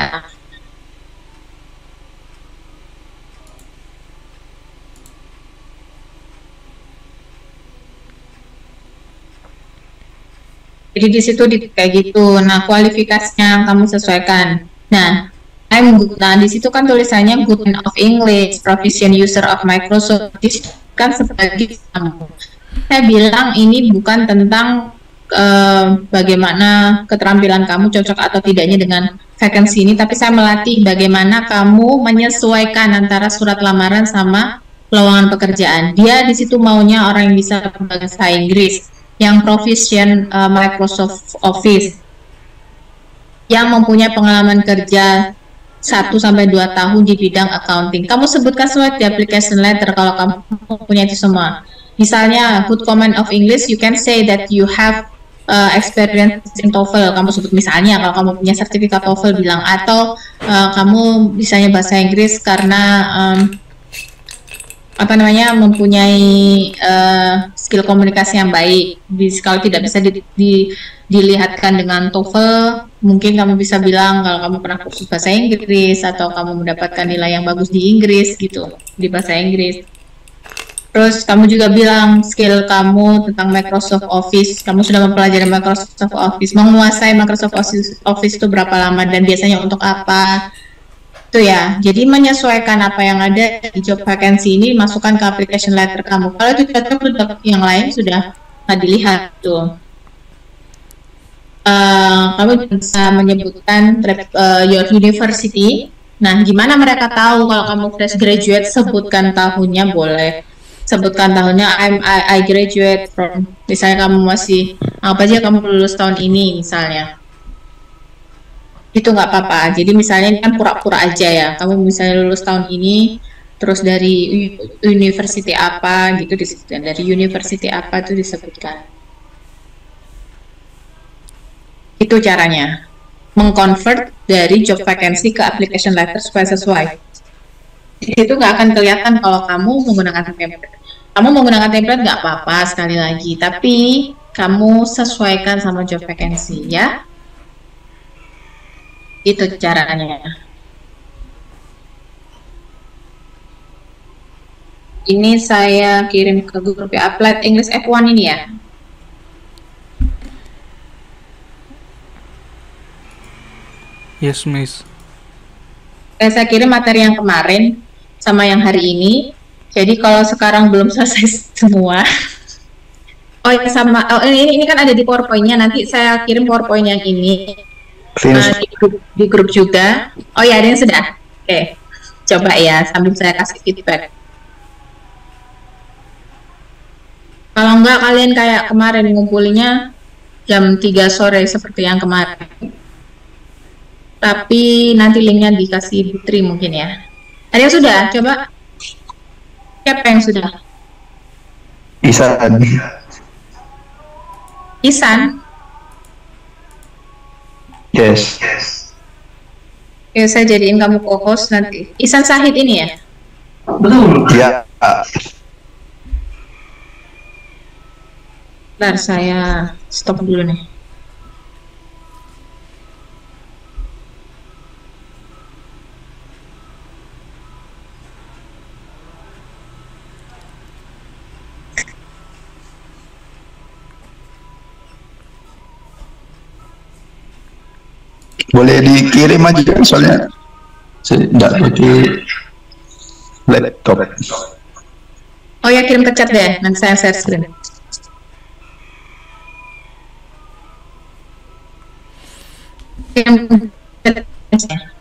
Jadi di situ kayak gitu. Nah, kualifikasinya kamu sesuaikan. Nah, I'm good. Nah, di situ kan tulisannya good of English, proficient user of Microsoft. Kan sebagai kamu. Saya bilang ini bukan tentang bagaimana keterampilan kamu cocok atau tidaknya dengan vacancy ini, tapi saya melatih bagaimana kamu menyesuaikan antara surat lamaran sama lowongan pekerjaan. Dia di situ maunya orang yang bisa bahasa Inggris, yang proficient Microsoft Office, yang mempunyai pengalaman kerja 1-2 tahun di bidang accounting. Kamu sebutkan semua di application letter kalau kamu punya itu semua. Misalnya, good command of English, you can say that you have experience in TOEFL. Kamu sebut misalnya kalau kamu punya sertifikat TOEFL bilang, atau kamu misalnya bahasa Inggris karena mempunyai skill komunikasi yang baik. Kalau tidak bisa dilihatkan dengan TOEFL, mungkin kamu bisa bilang kalau kamu pernah kursus bahasa Inggris atau kamu mendapatkan nilai yang bagus di Inggris gitu, di bahasa Inggris. Terus kamu juga bilang skill kamu tentang Microsoft Office, kamu sudah mempelajari Microsoft Office, menguasai Microsoft Office itu berapa lama dan biasanya untuk apa. Itu ya, jadi menyesuaikan apa yang ada di job vacancy ini, masukkan ke application letter kamu. Kalau itu cocok, yang lain sudah nggak dilihat tuh. Kamu bisa menyebutkan your university. Nah, gimana mereka tahu kalau kamu fresh graduate? Sebutkan tahunnya boleh. Sebutkan tahunnya, I graduate from, misalnya kamu masih Apa aja kamu lulus tahun ini misalnya. Itu nggak apa-apa. Jadi misalnya ini kan pura-pura aja ya. Kamu misalnya lulus tahun ini, terus dari university apa gitu disebutkan. Dari university apa itu disebutkan. Itu caranya. Mengconvert dari job vacancy ke application letter supaya sesuai. Itu nggak akan kelihatan kalau kamu menggunakan template. Kamu menggunakan template nggak apa-apa sekali lagi, tapi kamu sesuaikan sama job vacancy ya. Itu caranya. Ini saya kirim ke grup ya, Applied English F1 ini ya. Yes, Miss. Saya kirim materi yang kemarin sama yang hari ini. Jadi kalau sekarang belum selesai semua. Oh ya sama. Oh ini kan ada di PowerPoint-nya. Nanti saya kirim PowerPoint yang ini. Di grup juga. Oh ya, ada yang sudah. Oke, coba ya sambil saya kasih feedback. Kalau enggak kalian kayak kemarin ngumpulinya jam 3 sore seperti yang kemarin. Tapi nanti linknya dikasih Putri mungkin ya. Ada yang sudah? Coba. Siapa yang sudah? Isan. Isan? Yes. Ya, saya jadiin kamu co-host nanti. Isan Sahid ini ya? Betul. Ya. Bentar, saya stop dulu nih. Boleh dikirim aja soalnya saya tidak pakai laptop. Oh ya, kirim ke chat deh, nanti saya share screen. Kirim ke chat.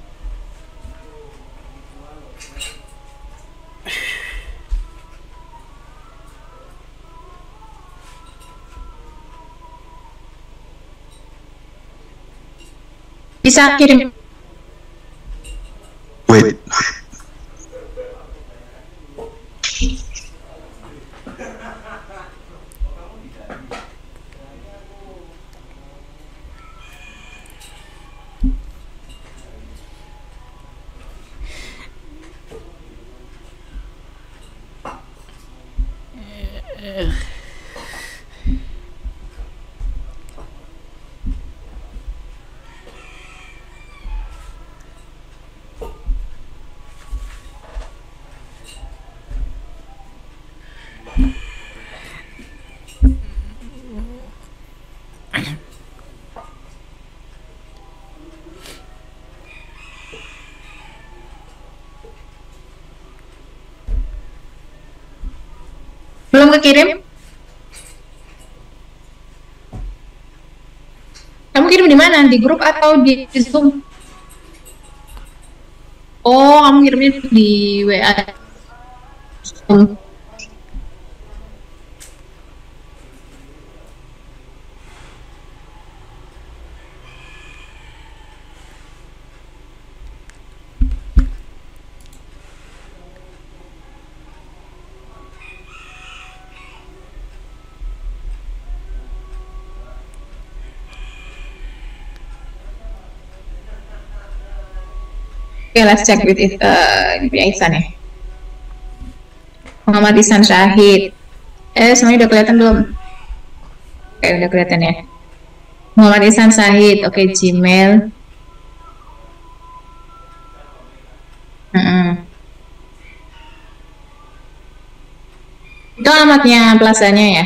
Bisa kirim. Wait. Belum kekirim? Kamu kirim di mana? Di grup atau di Zoom? Oh, kamu kirimnya di WA. Zoom. Oke, let's check with it. Ini Ihsan ya. Muhammad Ihsan Syahid. Semuanya udah kelihatan belum? Oke, udah kelihatan ya. Muhammad Ihsan Syahid. Oke, Gmail. Itu alamatnya plasanya ya.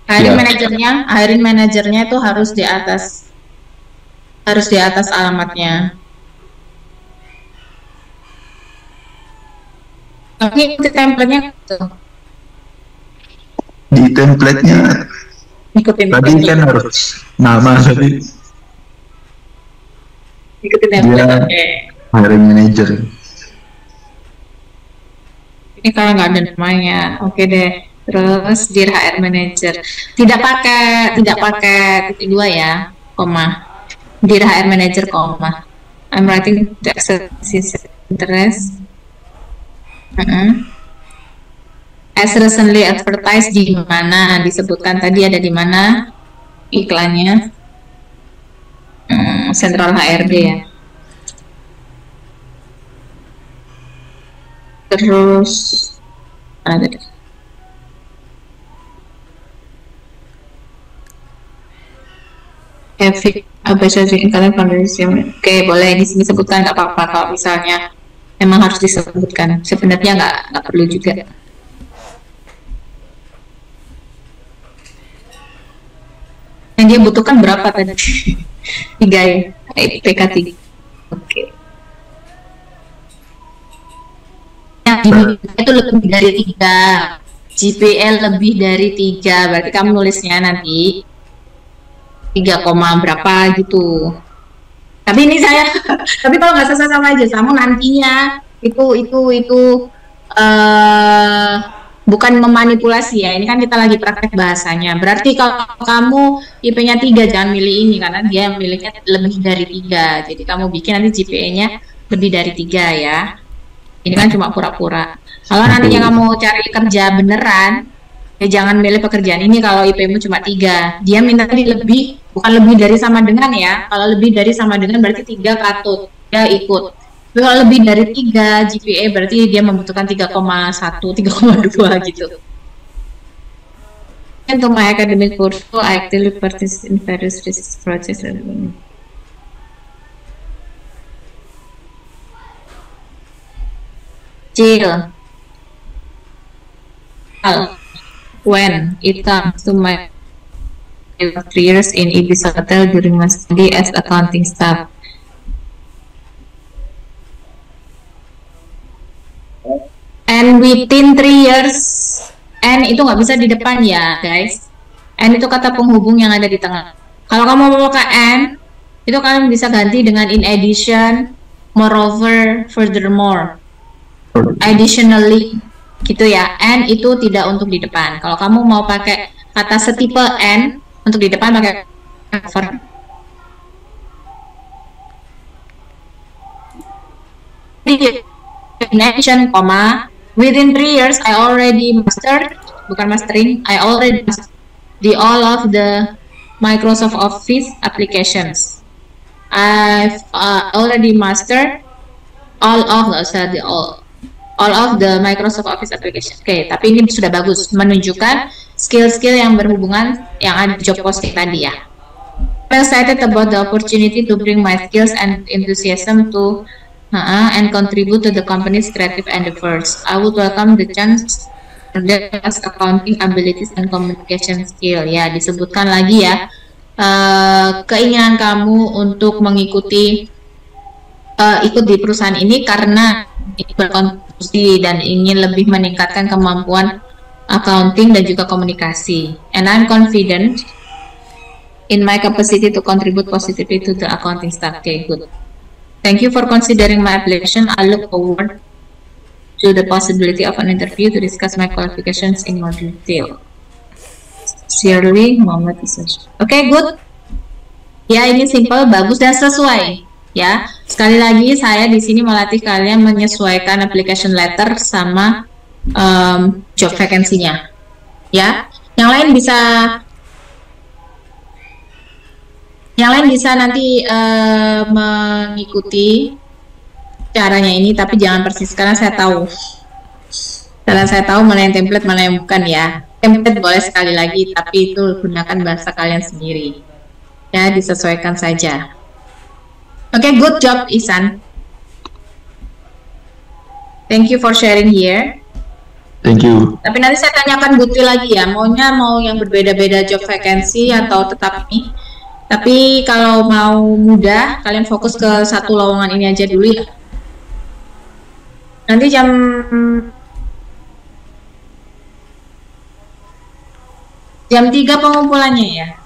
Hiring manajernya itu harus di atas alamatnya. Tapi di template-nya tuh. Di template-nya Ikutin tadi kan harus nama tadi. Ikutin template. Dia Oke. hiring manager. Ini kalau nggak ada namanya, oke deh. Terus Dear HR Manager, tidak pakai titik dua ya, koma. Dear HR Manager, koma. I'm writing to express interest. As recently advertised di mana? Disebutkan tadi ada di mana iklannya? Sentral HRD ya. Terus ada deh. Epic kalian Oke, boleh di sini sebutkan, nggak apa-apa kalau misalnya memang harus disebutkan. Sebenarnya nggak perlu juga. Yang dia butuhkan berapa tadi? 3 ya, IPK 3. Oke. Itu lebih dari 3, GPA lebih dari 3, berarti kamu nulisnya nanti 3, berapa gitu. Tapi ini saya, tapi kalau nggak sama-sama aja, kamu nantinya itu bukan memanipulasi ya. Ini kan kita lagi praktek bahasanya. Berarti kalau kamu IP-nya 3, jangan milih ini karena dia miliknya lebih dari 3. Jadi kamu bikin nanti GPA-nya lebih dari 3 ya. Ini kan cuma pura-pura. Kalau nantinya kamu cari kerja beneran, ya jangan milih pekerjaan ini kalau IP-mu cuma 3. Dia minta lebih, bukan lebih dari sama dengan ya. Kalau lebih dari sama dengan berarti 3 katut, dia ikut. Tapi kalau lebih dari 3 GPA berarti dia membutuhkan 3,1, 3,2 gitu. Untuk my academic portfolio, I actively participate in various research projects. Chill. When it comes to my 3 years in Ibis Hotel during my study as accounting staff. And within 3 years, and itu nggak bisa di depan ya guys. And itu kata penghubung yang ada di tengah. Kalau kamu mau pakai and, itu kalian bisa ganti dengan in addition, moreover, furthermore, additionally, gitu ya. And itu tidak untuk di depan. Kalau kamu mau pakai kata setipe and untuk di depan pakai cover. In addition, within 3 years I already mastered, bukan mastering, I already mastered all of the Microsoft Office applications. I've already mastered all of the Microsoft Office application. Oke, tapi ini sudah bagus, menunjukkan skill-skill yang berhubungan yang ada di job posting tadi ya. I'm excited about the opportunity to bring my skills and enthusiasm to and contribute to the company's creative endeavors. I would welcome the chance to develop accounting abilities and communication skill. Ya, disebutkan lagi ya keinginan kamu untuk mengikuti ikut di perusahaan ini karena berkontribusi dan ingin lebih meningkatkan kemampuan accounting dan juga komunikasi. And I'm confident in my capacity to contribute positively to the accounting staff. Okay, good. Thank you for considering my application. I look forward to the possibility of an interview to discuss my qualifications in more detail. Sincerely, Muhammad Isaj. Okay, good. Ya, ini simple, bagus dan sesuai. Ya, sekali lagi saya di sini melatih kalian menyesuaikan application letter sama job vacancy-nya. Ya, yang lain bisa nanti mengikuti caranya ini, tapi jangan persis karena saya tahu mana yang template mana yang bukan ya. Template boleh sekali lagi, tapi itu gunakan bahasa kalian sendiri ya, disesuaikan saja. Oke, good job Isan, thank you for sharing here. Thank you. Tapi nanti saya tanyakan Guti lagi ya, mau yang berbeda-beda job vacancy atau tetap ini. Tapi kalau mau mudah, kalian fokus ke satu lowongan ini aja dulu ya. Nanti jam 3 pengumpulannya ya,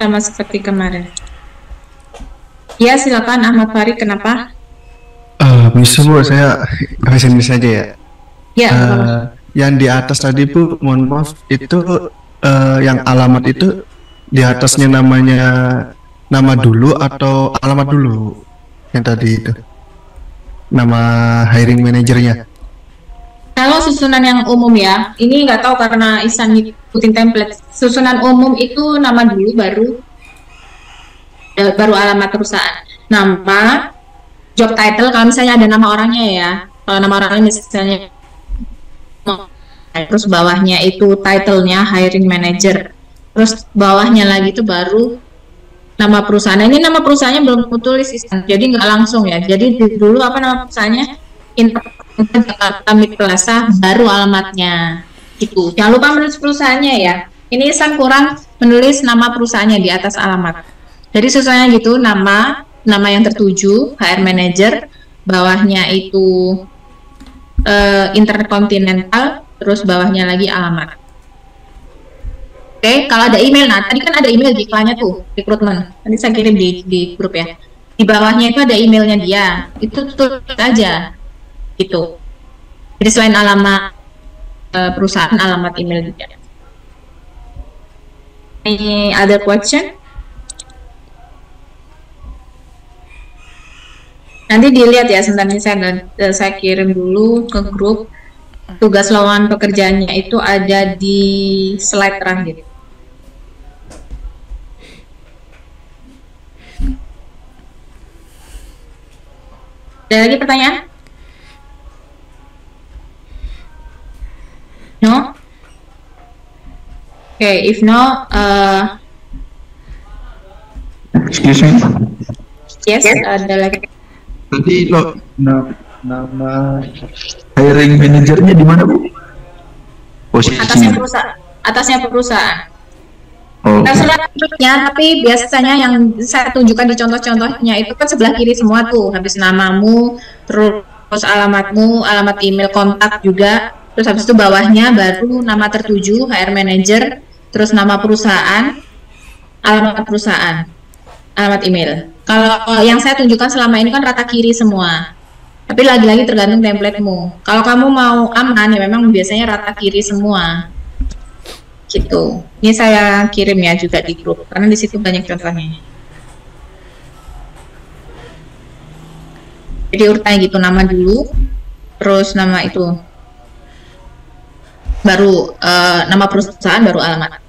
sama seperti kemarin. Ya, silakan Ahmad Farid, kenapa? Bisa Bu, saya habis ini saja ya. Ya, nggak apa-apa. Yang di atas tadi Bu, mohon maaf, itu yang alamat itu di atasnya namanya nama dulu atau alamat dulu? Yang tadi itu nama hiring manajernya. Kalau susunan yang umum ya, ini nggak tahu karena Isan ngikutin template. Susunan umum itu nama dulu baru alamat perusahaan. Nama, job title kalau misalnya ada nama orangnya ya. Kalau nama orangnya misalnya, terus bawahnya itu title-nya hiring manager. Terus bawahnya lagi itu baru nama perusahaan. Nah, ini nama perusahaannya belum kutulis, jadi nggak langsung ya. Jadi dulu apa nama perusahaannya? Jakarta Mid Plaza, baru alamatnya. Gitu. Jangan lupa menulis perusahaannya ya. Ini Isan kurang menulis nama perusahaannya di atas alamat. Jadi susahnya gitu, nama yang tertuju, HR manager, bawahnya itu Intercontinental, terus bawahnya lagi alamat. Oke, kalau ada email, nah tadi kan ada email di iklannya tuh, rekrutmen. Nanti saya kirim di grup ya. Di bawahnya itu ada emailnya dia, itu tulis aja, gitu. Jadi selain alamat perusahaan, alamat email juga. Any other question? Nanti dilihat ya, sebentar ini saya kirim dulu ke grup. Tugas lowongan pekerjaannya itu ada di slide terakhir. Ada lagi pertanyaan? No? Okay, if no, Excuse me. yes, ada lagi. Tadi lo nama hiring manajernya di mana, Bu? Atasnya Posisinya. perusahaan. Oh, Nah, selanjutnya, tapi biasanya yang saya tunjukkan di contoh-contohnya itu kan sebelah kiri semua tuh, habis namamu, terus alamatmu, alamat email, kontak juga, terus habis itu bawahnya baru nama tertuju, HR manager, terus nama perusahaan, alamat email. Kalau yang saya tunjukkan selama ini kan rata kiri semua. Tapi lagi-lagi tergantung templatemu. Kalau kamu mau aman ya memang biasanya rata kiri semua. Gitu. Ini saya kirim ya juga di grup karena di situ banyak contohnya. Jadi urutannya gitu, nama dulu, terus nama itu, baru nama perusahaan, baru alamat.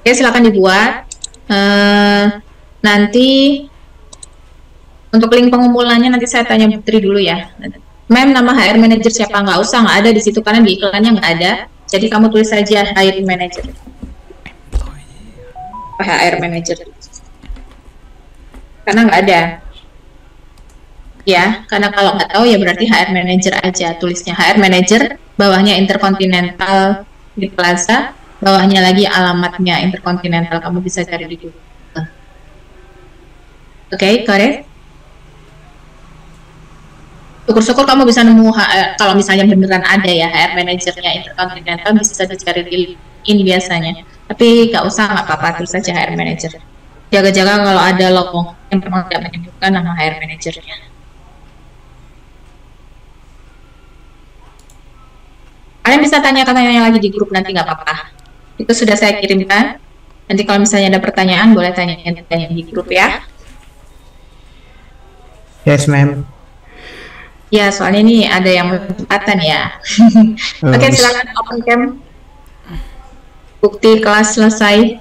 Oke, silakan dibuat. Nanti untuk link pengumpulannya nanti saya tanya Putri dulu ya. Mem, nama HR manager siapa? Nggak usah, nggak ada di situ karena di iklannya nggak ada. Jadi kamu tulis saja hiring manager. HR manager. Karena nggak ada. Ya, karena kalau nggak tahu ya berarti HR manager aja. Tulisnya HR manager, bawahnya Intercontinental di Plaza, bawahnya lagi alamatnya Intercontinental. Kamu bisa cari di Google. Oke, correct? Syukur-syukur kamu bisa nemu kalau misalnya beneran ada ya HR manajernya Intercontinental, bisa dicari di LinkedIn biasanya. Tapi nggak usah, nggak apa-apa, terus saja HR manager. Jaga-jaga kalau ada lowongan yang memang tidak menyebutkan nama HR manajernya. Kalian bisa tanya-tanya lagi di grup nanti, nggak apa-apa. Itu sudah saya kirimkan. Nanti kalau misalnya ada pertanyaan boleh tanya di grup ya. Yes, ma'am. Ya, soalnya ini ada yang kesempatan ya. Oke, silakan open cam. Bukti kelas selesai.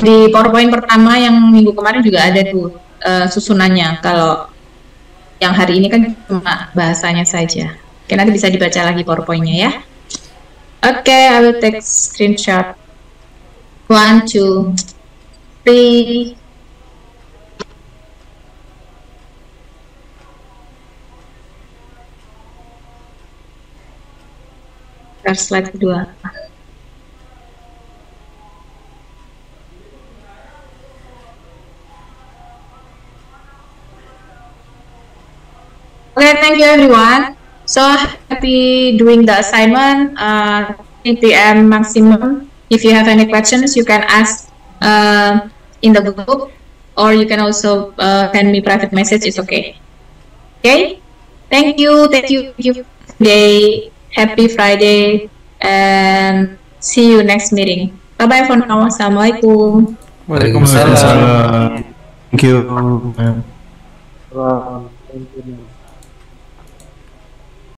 Di PowerPoint pertama yang minggu kemarin juga ada tuh susunannya. Kalau yang hari ini kan cuma bahasanya saja. Oke, nanti bisa dibaca lagi PowerPoint-nya ya. Oke, I will take screenshot. 1, 2, 3. share slide kedua. Okay, thank you everyone. So happy doing the assignment. 8 p.m. maximum. If you have any questions, you can ask in the group, or you can also send me private message. It's okay. Okay. Thank you. Thank you. Day. Happy Friday, and see you next meeting. Bye bye for now. Assalamualaikum. Waalaikumsalam. Thank you. Thank you.